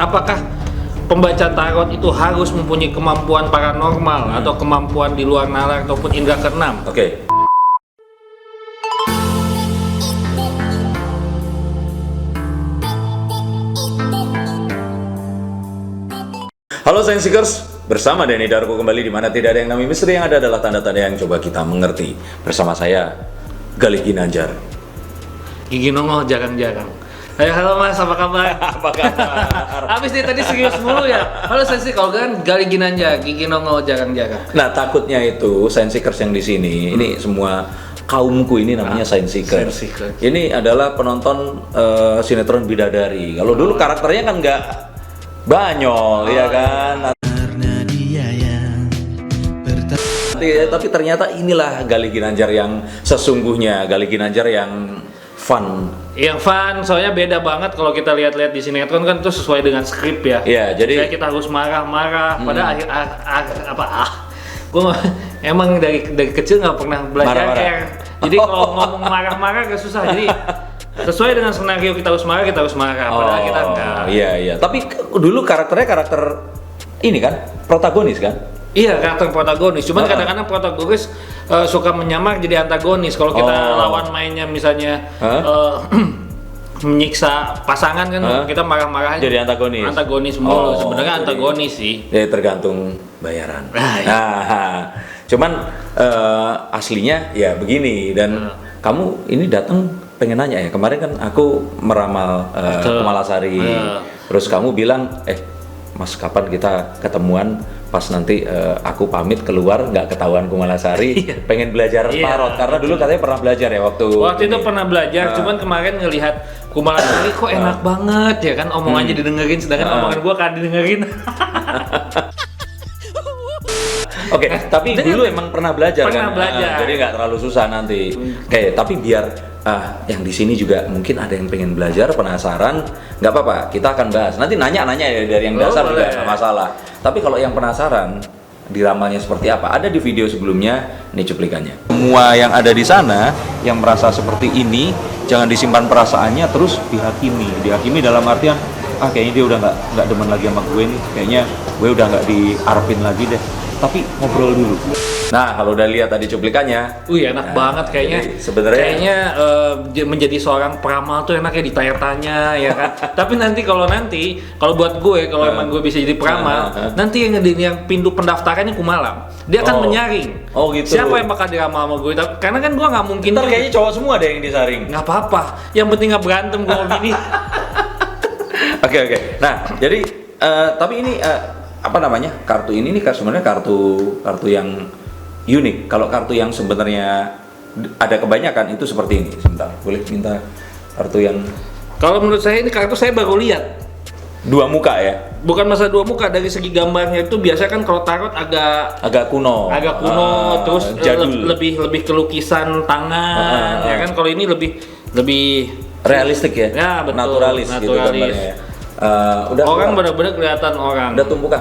apakah pembaca tarot itu harus mempunyai kemampuan paranormal atau kemampuan di luar nalar ataupun indera keenam? Oke. Halo Science Seekers, bersama Denny Darko kembali di mana tidak ada yang namanya misteri, yang ada adalah tanda-tanda yang coba kita mengerti. Bersama saya, Galih Ginanjar. Gigi nongol jarang-jarang. Halo Mas, apa kabar? Apa kabar? Habis nih tadi serius mulu ya. Halo Sensi, kalau kan Galih Ginanjar, Gigi nongol jarang-jarang. Nah, takutnya itu Science Seekers yang di sini, ini semua kaumku ini namanya Science Seekers. Science Seekers. Ini adalah penonton sinetron bidadari. Kalau dulu karakternya kan nggak banyol, ya kan? Tapi ternyata inilah Galih Ginanjar yang sesungguhnya, Galih Ginanjar yang fun. Yang fun, soalnya beda banget kalau kita lihat-lihat di sinetron kan itu sesuai dengan skrip ya. Iya, jadi kayak kita harus marah-marah. Pada gue emang dari kecil nggak pernah belajar Marah-marah. care. Jadi kalau ngomong marah-marah gak susah. Jadi sesuai dengan skenario kita harus marah. Padahal kita enggak. Iya. Tapi dulu karakternya karakter ini kan, protagonis kan? Iya, karakter protagonis. Cuman kadang-kadang protagonis suka menyamar jadi antagonis. Kalau kita lawan mainnya misalnya menyiksa pasangan kan, kita marah-marah aja. Jadi antagonis. Antagonis mulu. Sebenarnya jadi- antagonis sih. Ya tergantung bayaran. Nah, Cuman aslinya ya begini, dan kamu ini datang pengen nanya ya, kemarin kan aku meramal Kumalasari, terus kamu bilang Mas kapan kita ketemuan pas nanti aku pamit keluar nggak ketahuan Kumalasari, pengen belajar tarot karena dulu katanya pernah belajar ya waktu itu ini. pernah belajar, cuman kemarin ngelihat Kumalasari kok enak banget ya kan, omongannya didengerin, sedangkan omongan gua kan didengerin. Oke, tapi dulu emang pernah belajar Pernah kan? belajar. Jadi nggak terlalu susah nanti. Oke, tapi biar yang di sini juga mungkin ada yang pengen belajar, penasaran, nggak apa-apa, kita akan bahas. Nanti nanya-nanya ya dari yang dasar juga nggak masalah. Tapi kalau yang penasaran diramalnya seperti apa, ada di video sebelumnya, ini cuplikannya. Semua yang ada di sana yang merasa seperti ini, jangan disimpan perasaannya terus dihakimi. Dihakimi dalam artian, kayaknya dia udah nggak demen lagi sama gue nih, kayaknya gue udah nggak diarepin lagi deh. Tapi ngobrol dulu. Nah, kalau udah lihat tadi cuplikannya, Enak banget kayaknya. jadi sebenarnya Kayaknya menjadi seorang peramal tuh enaknya ditanya-tanya ya kan. Tapi nanti kalau buat gue, kalau emang gue bisa jadi peramal, nanti yang pintu pendaftarannya Kumalam. Dia akan menyaring. Oh gitu. Siapa yang bakal diramal sama gue? Karena kan gue nggak mungkin. Ntar kayaknya cowok semua ada yang disaring. Nggak apa-apa. Yang penting nggak berantem gue sama bini. Oke. Nah, jadi tapi ini apa namanya? Kartu ini nih sebenarnya kartu yang unik. Kalau kartu yang sebenarnya ada kebanyakan itu seperti ini. Sebentar, boleh minta kartu yang Kalau menurut saya ini kartu saya baru lihat. dua muka ya? Bukan masa dua muka, dari segi gambarnya itu biasa kan kalau tarot Agak kuno. terus jadul. lebih ke lukisan tangan ya kan. Kalau ini lebih Realistik ya? Ya, betul. Naturalis gitu gambarnya ya. Udah orang benar-benar kelihatan orang. udah tumbukan.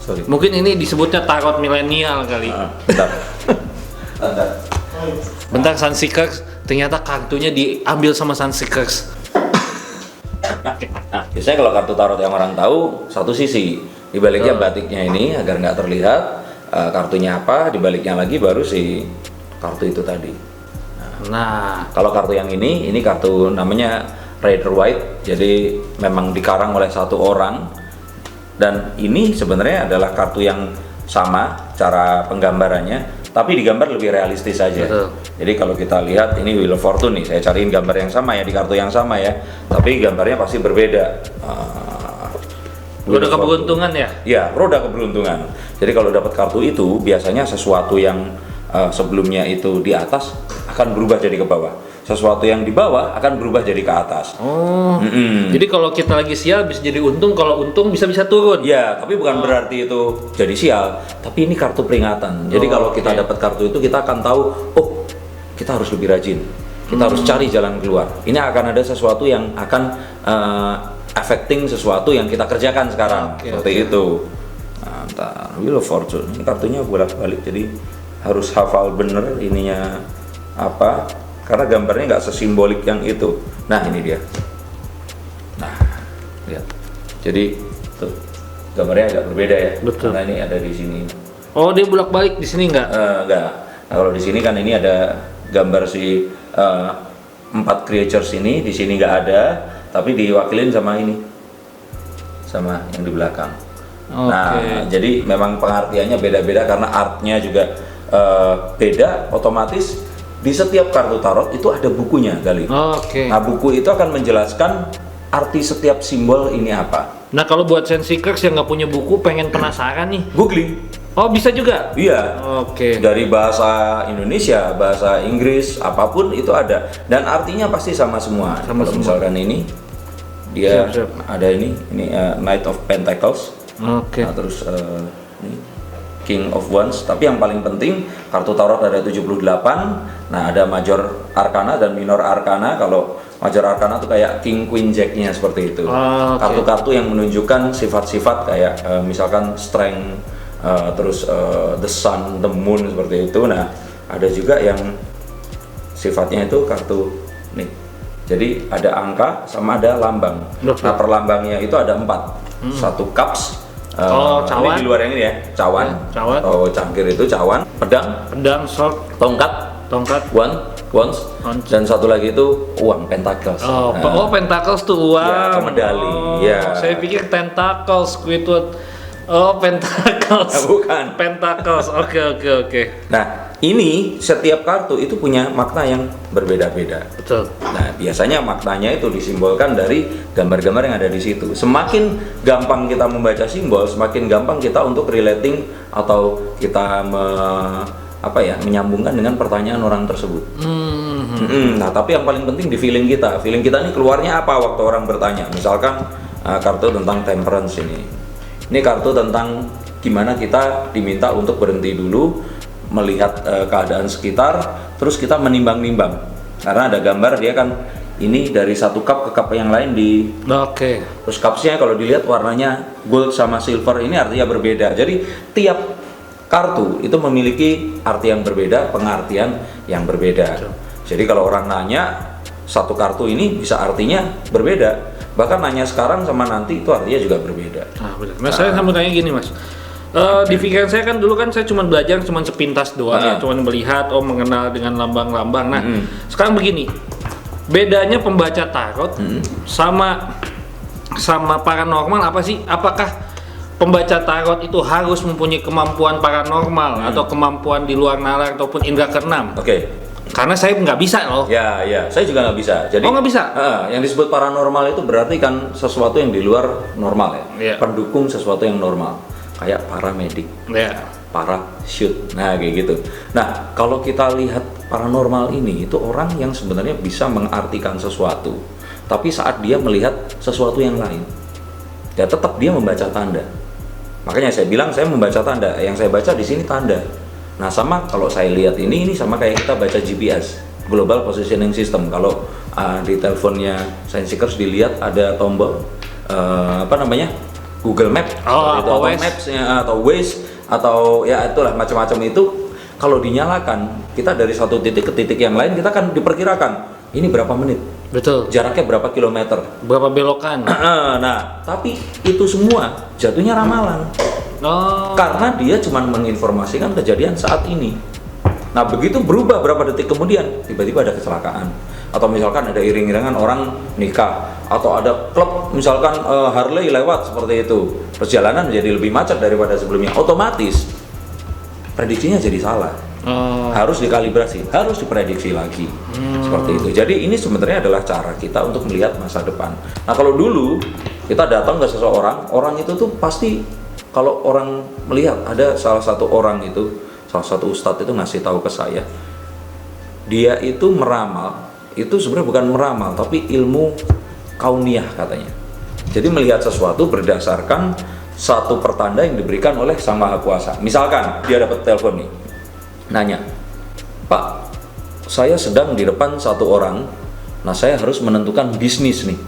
Sorry. Mungkin ini disebutnya tarot milenial kali. Bentar. Bentar, Sunseekers, ternyata kartunya diambil sama Sunseekers. Nah, biasanya kalau kartu tarot yang orang tahu satu sisi, di baliknya batiknya ini agar nggak terlihat kartunya apa, di baliknya lagi baru si kartu itu tadi. Nah, Kalau kartu yang ini kartu namanya Rider White, jadi memang dikarang oleh satu orang, dan ini sebenarnya adalah kartu yang sama cara penggambarannya, tapi digambar lebih realistis saja. Betul. Jadi kalau kita lihat ini Wheel of Fortune nih, saya cariin gambar yang sama ya di kartu yang sama ya, tapi gambarnya pasti berbeda. Wheel roda of Fortune. keberuntungan ya. Ya, roda keberuntungan. Jadi kalau dapat kartu itu biasanya sesuatu yang sebelumnya itu di atas akan berubah jadi ke bawah. Sesuatu yang di bawah akan berubah jadi ke atas. Jadi kalau kita lagi sial bisa jadi untung, kalau untung bisa turun. Ya, tapi bukan berarti itu jadi sial. Tapi ini kartu peringatan. Jadi kalau kita dapat kartu itu kita akan tahu, kita harus lebih rajin. Kita harus cari jalan keluar. Ini akan ada sesuatu yang akan affecting sesuatu yang kita kerjakan sekarang. Seperti itu. Nah, ntar Wheel of Fortune. Ini kartunya bolak-balik, jadi harus hafal bener ininya apa, karena gambarnya nggak sesimbolik yang itu. Nah, ini dia. Nah, lihat. Jadi tuh gambarnya agak berbeda ya. Betul. Karena ini ada di sini. Oh, dia bolak-balik di sini nggak? Enggak. Nah, kalau di sini kan ini ada gambar si 4 creatures ini, di sini nggak ada, tapi diwakilin sama ini, sama yang di belakang. Nah, jadi memang pengertiannya beda-beda karena artnya juga beda. Otomatis di setiap kartu tarot itu ada bukunya kali. Nah, buku itu akan menjelaskan arti setiap simbol ini apa. Nah, kalau buat sensikers yang nggak punya buku, pengen penasaran nih, Googling. oh bisa juga? Iya. Dari bahasa Indonesia, bahasa Inggris, apapun itu ada. Dan artinya pasti sama semua. Kalau misalkan ini, dia ada ini Knight of Pentacles. Nah, terus ini King of Wands. Tapi yang paling penting, kartu tarot ada 78. Nah, ada Major Arcana dan Minor Arcana. Kalau Major Arcana itu kayak King Queen Jack-nya seperti itu. Kartu-kartu yang menunjukkan sifat-sifat kayak misalkan Strength, terus the Sun, the Moon seperti itu. Nah, ada juga yang sifatnya itu kartu nih. Jadi ada angka sama ada lambang. Nah, per lambangnya itu ada 4. Satu Cups. Cawan. Ini di luar yang ini ya, cawan. Oh, cangkir itu cawan. Pedang, sword, tongkat, wands, dan satu lagi itu uang, pentacles. Pentacles tuh uang. Ya, medali. Saya pikir tentacles, Squidward. Oh, pentacles. Bukan. Pentacles. Oke. Nah, ini setiap kartu itu punya makna yang berbeda-beda. Betul. Nah, biasanya maknanya itu disimbolkan dari gambar-gambar yang ada di situ. Semakin gampang kita membaca simbol, semakin gampang kita untuk relating atau kita menyambungkan dengan pertanyaan orang tersebut. Nah, tapi yang paling penting di feeling kita. Feeling kita ini keluarnya apa waktu orang bertanya. Misalkan kartu tentang temperance ini. Ini kartu tentang gimana kita diminta untuk berhenti dulu, melihat keadaan sekitar, terus kita menimbang-nimbang. Karena ada gambar dia kan ini dari satu cup ke cup yang lain di. Terus cupsnya kalau dilihat warnanya gold sama silver, ini artinya berbeda. Jadi tiap kartu itu memiliki arti yang berbeda, pengertian yang berbeda. Jadi kalau orang nanya satu kartu ini bisa artinya berbeda. Bahkan nanya sekarang sama nanti itu artinya juga berbeda. Nah, saya mau tanya gini, Mas. Di pikiran saya kan dulu kan saya cuma belajar cuma sepintas doang ya, cuma melihat, mengenal dengan lambang-lambang. Nah, sekarang begini. Bedanya pembaca tarot sama paranormal apa sih? Apakah pembaca tarot itu harus mempunyai kemampuan paranormal atau kemampuan di luar nalar ataupun indera keenam? Karena saya nggak bisa loh. Ya, saya juga nggak bisa. Jadi, nggak bisa? Yang disebut paranormal itu berarti kan sesuatu yang di luar normal ya. Pendukung sesuatu yang normal. Kayak paramedik, parachute, nah kayak gitu. Nah, kalau kita lihat paranormal ini, itu orang yang sebenarnya bisa mengartikan sesuatu. Tapi saat dia melihat sesuatu yang lain, ya tetap dia membaca tanda. Makanya saya bilang saya membaca tanda. Yang saya baca di sini tanda. Nah, sama kalau saya lihat ini sama kayak kita baca GPS, Global Positioning System. Kalau di teleponnya Sensikers dilihat ada tombol Google Map, atau Maps-nya, atau Waze, atau ya itulah macam-macam itu. Kalau dinyalakan, kita dari satu titik ke titik yang lain kita kan diperkirakan ini berapa menit. Betul. Jaraknya berapa kilometer? Berapa belokan? Nah, tapi itu semua jatuhnya ramalan. Karena dia cuma menginformasikan kejadian saat ini. Nah, begitu berubah berapa detik kemudian, tiba-tiba ada kecelakaan. Atau misalkan ada iring-iringan orang nikah, atau ada klub misalkan Harley lewat seperti itu, perjalanan menjadi lebih macet daripada sebelumnya, otomatis prediksinya jadi salah. Harus dikalibrasi, harus diprediksi lagi seperti itu. Jadi ini sebenarnya adalah cara kita untuk melihat masa depan. Nah, kalau dulu kita datang ke seseorang, orang itu tuh pasti kalau orang melihat ada salah satu orang itu, salah satu ustadz itu ngasih tahu ke saya, dia itu meramal. Itu sebenarnya bukan meramal, tapi ilmu kauniyah katanya. Jadi melihat sesuatu berdasarkan satu pertanda yang diberikan oleh Sang Maha Kuasa. Misalkan dia dapat telepon nih, nanya, Pak, saya sedang di depan satu orang, nah saya harus menentukan bisnis nih.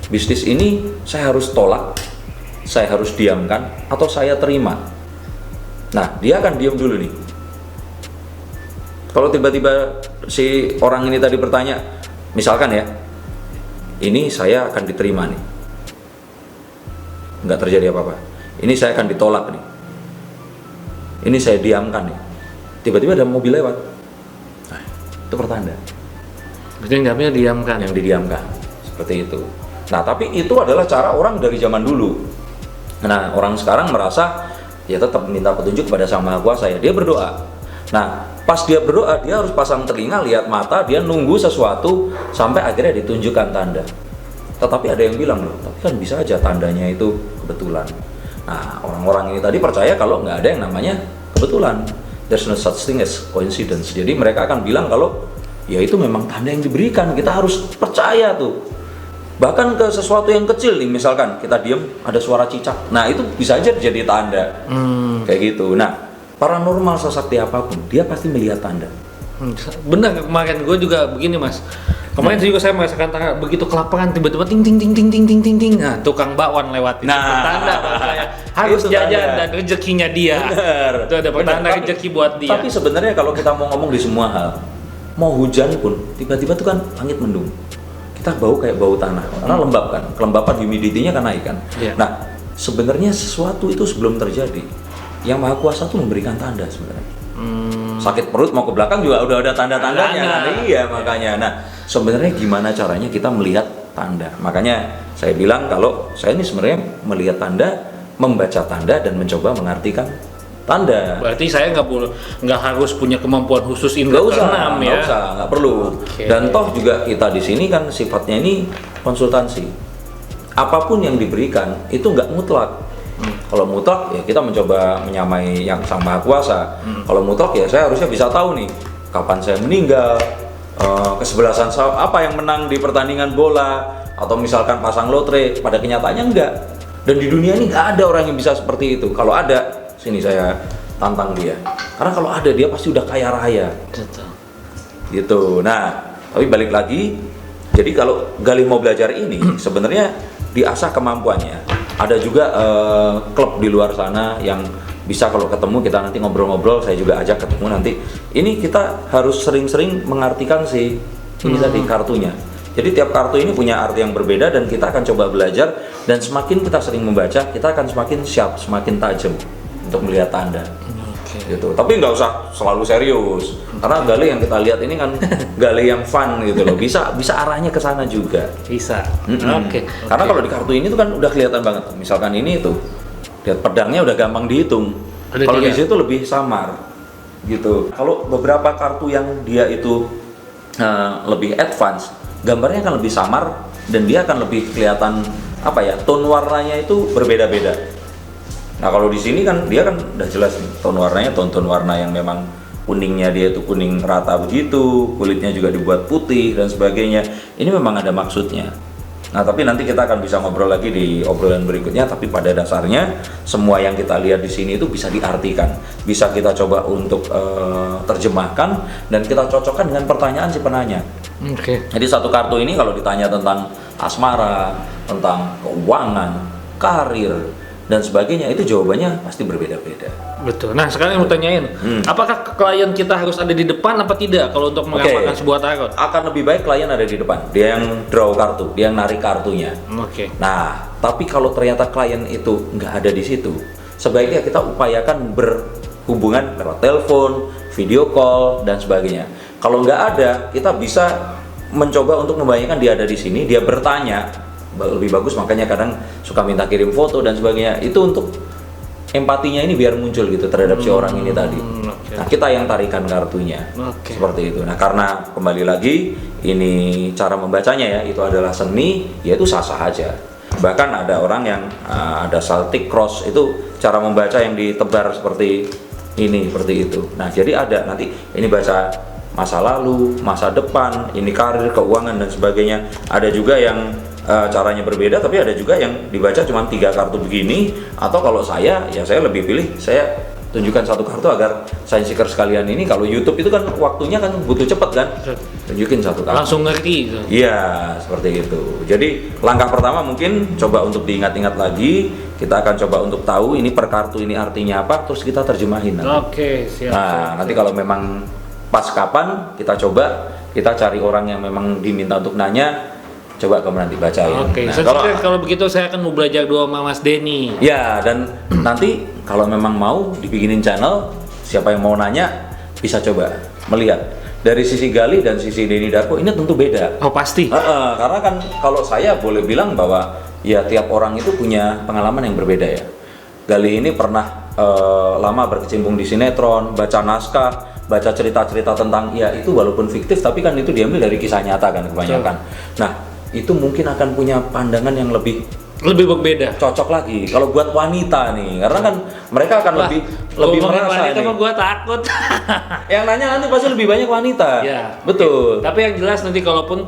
Bisnis ini saya harus tolak, saya harus diamkan, atau saya terima. Nah, dia akan diam dulu nih. Kalau tiba-tiba si orang ini tadi bertanya, misalkan ya, ini saya akan diterima nih. nggak terjadi apa-apa. Ini saya akan ditolak nih. Ini saya diamkan nih. Tiba-tiba ada mobil lewat. Nah, itu pertanda. Berarti jawabnya diamkan. Yang didiamkan. Seperti itu. Nah, tapi itu adalah cara orang dari zaman dulu. Nah, orang sekarang merasa ya tetap minta petunjuk kepada Sang Maha Kuasa ya. Dia berdoa. Nah, pas dia berdoa, dia harus pasang telinga, lihat mata, dia nunggu sesuatu sampai akhirnya ditunjukkan tanda. Tetapi ada yang bilang loh, tapi kan bisa aja tandanya itu kebetulan. Nah, orang-orang ini tadi percaya kalau nggak ada yang namanya kebetulan. There's no such thing as coincidence. Jadi mereka akan bilang kalau ya itu memang tanda yang diberikan, kita harus percaya tuh. Bahkan ke sesuatu yang kecil nih, misalkan kita diem ada suara cicak, nah itu bisa aja jadi tanda. Kayak gitu. Nah, paranormal sesakti apapun dia pasti melihat tanda. Benar, kemarin gue juga begini mas. Kemarin juga saya merasakan tanda begitu kelaparan, tiba-tiba ting ting ting ting ting ting ting ting. Nah, tukang bakwan lewat itu. Nah, pertanda saya harus itu jajan tanda. dan rezekinya dia. Bener. Itu ada pertanda Bener. rezeki buat dia. Tapi sebenarnya kalau kita mau ngomong di semua hal, mau hujan pun tiba-tiba tuh kan langit mendung. Kita bau kayak bau tanah, karena lembab kan, kelembapan humidity-nya kan naik kan. Iya. Nah, sebenarnya sesuatu itu sebelum terjadi, yang Maha Kuasa tuh memberikan tanda sebenarnya. Sakit perut mau ke belakang juga udah ada tanda-tandanya kan? Iya, makanya. Nah, sebenarnya gimana caranya kita melihat tanda? Makanya saya bilang kalau saya ini sebenarnya melihat tanda, membaca tanda dan mencoba mengartikan tanda. Berarti saya nggak harus punya kemampuan khusus indra keenam ya. Nggak perlu. Oke. Dan toh juga kita di sini kan sifatnya ini konsultansi. Apapun yang diberikan itu nggak mutlak. Kalau mutlak ya kita mencoba menyamai yang Sang Maha Kuasa. Kalau mutlak ya saya harusnya bisa tahu nih kapan saya meninggal, kesebelasan apa yang menang di pertandingan bola, atau misalkan pasang lotre. Pada kenyataannya enggak. Dan di dunia ini nggak ada orang yang bisa seperti itu. Kalau ada, sini saya tantang dia. Karena kalau ada dia pasti udah kaya raya. Betul. Gitu. Nah, tapi balik lagi. Jadi kalau Galih mau belajar ini sebenarnya diasah kemampuannya. Ada juga klub di luar sana yang bisa kalau ketemu kita nanti ngobrol-ngobrol, saya juga ajak ketemu nanti. Ini kita harus sering-sering mengartikan si ini tadi kartunya. Jadi tiap kartu ini punya arti yang berbeda dan kita akan coba belajar, dan semakin kita sering membaca, kita akan semakin sharp, semakin tajam untuk melihat tanda. Gitu. Tapi nggak usah selalu serius, karena Galih yang kita lihat ini kan Galih yang fun gitu loh. Bisa arahnya ke sana juga. Bisa. Oke. Karena kalau di kartu ini tuh kan udah kelihatan banget. Misalkan ini tuh, lihat pedangnya udah gampang dihitung. Ada Kalau di tiga. situ lebih samar, gitu. Kalau beberapa kartu yang dia itu lebih advance, gambarnya akan lebih samar dan dia akan lebih kelihatan apa ya, tone warnanya itu berbeda-beda. Nah kalau di sini kan dia kan udah jelas nih, tone warnanya tone warna yang memang kuningnya dia itu kuning rata begitu, kulitnya juga dibuat putih dan sebagainya. Ini memang ada maksudnya. Nah tapi nanti kita akan bisa ngobrol lagi di obrolan berikutnya. Tapi pada dasarnya semua yang kita lihat di sini itu bisa diartikan, bisa kita coba untuk terjemahkan dan kita cocokkan dengan pertanyaan si penanya. Oke. Jadi satu kartu ini kalau ditanya tentang asmara, tentang keuangan, karir dan sebagainya, itu jawabannya pasti berbeda-beda. Betul. Nah sekarang yang mau tanyain, apakah klien kita harus ada di depan apa tidak kalau untuk mengamalkan sebuah tarot? Akan lebih baik klien ada di depan, dia yang draw kartu, dia yang narik kartunya. Oke. Nah, tapi kalau ternyata klien itu nggak ada di situ, sebaiknya kita upayakan berhubungan lewat telepon, video call dan sebagainya. Kalau nggak ada, kita bisa mencoba untuk membayangkan dia ada di sini, dia bertanya. Lebih bagus, makanya kadang suka minta kirim foto dan sebagainya, itu untuk empatinya ini biar muncul gitu terhadap si orang ini tadi. Okay. Nah kita yang tarikan kartunya, seperti itu. Nah karena kembali lagi ini cara membacanya ya, itu adalah seni, yaitu sah-sah aja. Bahkan ada orang yang ada Celtic Cross, itu cara membaca yang ditebar seperti ini, seperti itu. Nah jadi ada nanti ini baca masa lalu, masa depan, ini karir, keuangan dan sebagainya. Ada juga yang caranya berbeda, tapi ada juga yang dibaca cuma 3 kartu begini. Atau kalau saya, ya saya lebih pilih saya tunjukkan satu kartu agar science seeker sekalian ini, kalau YouTube itu kan waktunya kan butuh cepet kan, tunjukin satu kartu langsung ngerti. Iya, seperti itu. Jadi langkah pertama mungkin coba untuk diingat-ingat lagi, kita akan coba untuk tahu ini per kartu ini artinya apa, terus kita terjemahin nanti. Oke, siap. Nah, nanti kalau memang pas kapan kita coba, kita cari orang yang memang diminta untuk nanya, coba kamu nanti bacain. Oke, Nah, kalau begitu saya akan mau belajar dua sama Mas Denny. ya, dan nanti kalau memang mau dibikinin channel, siapa yang mau nanya bisa coba melihat dari sisi Gali dan sisi Denny Darko ini tentu beda. Oh pasti. Karena kan kalau saya boleh bilang bahwa ya tiap orang itu punya pengalaman yang berbeda ya. Gali ini pernah lama berkecimpung di sinetron, baca naskah, baca cerita-cerita tentang ya itu walaupun fiktif tapi kan itu diambil dari kisah nyata kan kebanyakan. Nah, itu mungkin akan punya pandangan yang lebih berbeda. cocok lagi kalau buat wanita nih, karena kan mereka akan lebih merasa wanita nih. mah gua takut. Yang nanya nanti pasti lebih banyak wanita. Ya, betul. Tapi yang jelas nanti kalaupun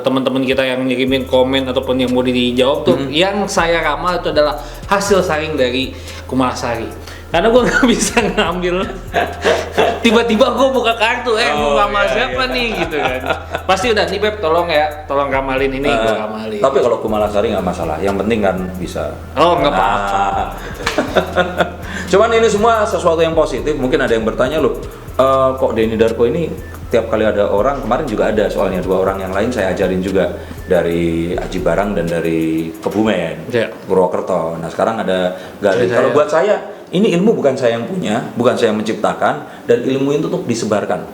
teman-teman kita yang ngirimin komen ataupun yang mau dijawab tuh, yang saya ramal itu adalah hasil saring dari Kumalasari. Karena gue nggak bisa ngambil, tiba-tiba gue buka kartu, mau ramal siapa nih gitu kan. Pasti udah nih Beb, tolong ramalin ini, gue ramalin. Tapi kalau Kumalasari nggak masalah, yang penting kan bisa. Oh nggak apa-apa. Cuman ini semua sesuatu yang positif. Mungkin ada yang bertanya loh, kok Denny Darko ini tiap kali ada orang, kemarin juga ada soalnya 2 orang yang lain saya ajarin juga dari Aji Barang dan dari Kebumen, Purwokerto. Nah sekarang ada Gali. Kalau buat saya ini ilmu bukan saya yang punya, bukan saya yang menciptakan, dan ilmu itu tuh disebarkan.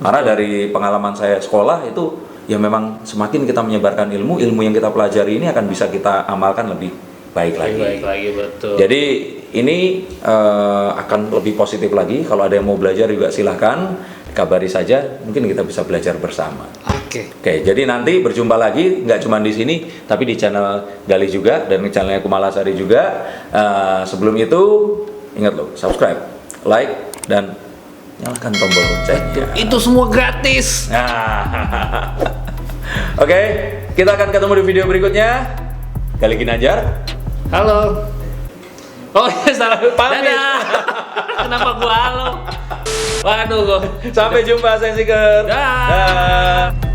Karena dari pengalaman saya sekolah itu ya memang semakin kita menyebarkan ilmu yang kita pelajari ini akan bisa kita amalkan lebih baik lagi. Baik lagi, betul. Jadi ini akan lebih positif lagi. Kalau ada yang mau belajar juga silahkan kabari saja. Mungkin kita bisa belajar bersama. Oke, jadi nanti berjumpa lagi nggak cuma di sini, tapi di channel Gali juga dan di channelnya Kumalasari juga. Sebelum itu ingat loh, subscribe, like, dan nyalakan tombol loncengnya. Itu semua gratis. Oke, kita akan ketemu di video berikutnya. Gali Ginanjar. Halo. Oh ya salah pamit. Kenapa gua halo? Waduh gua. Sampai jumpa, saya Siker. Dah.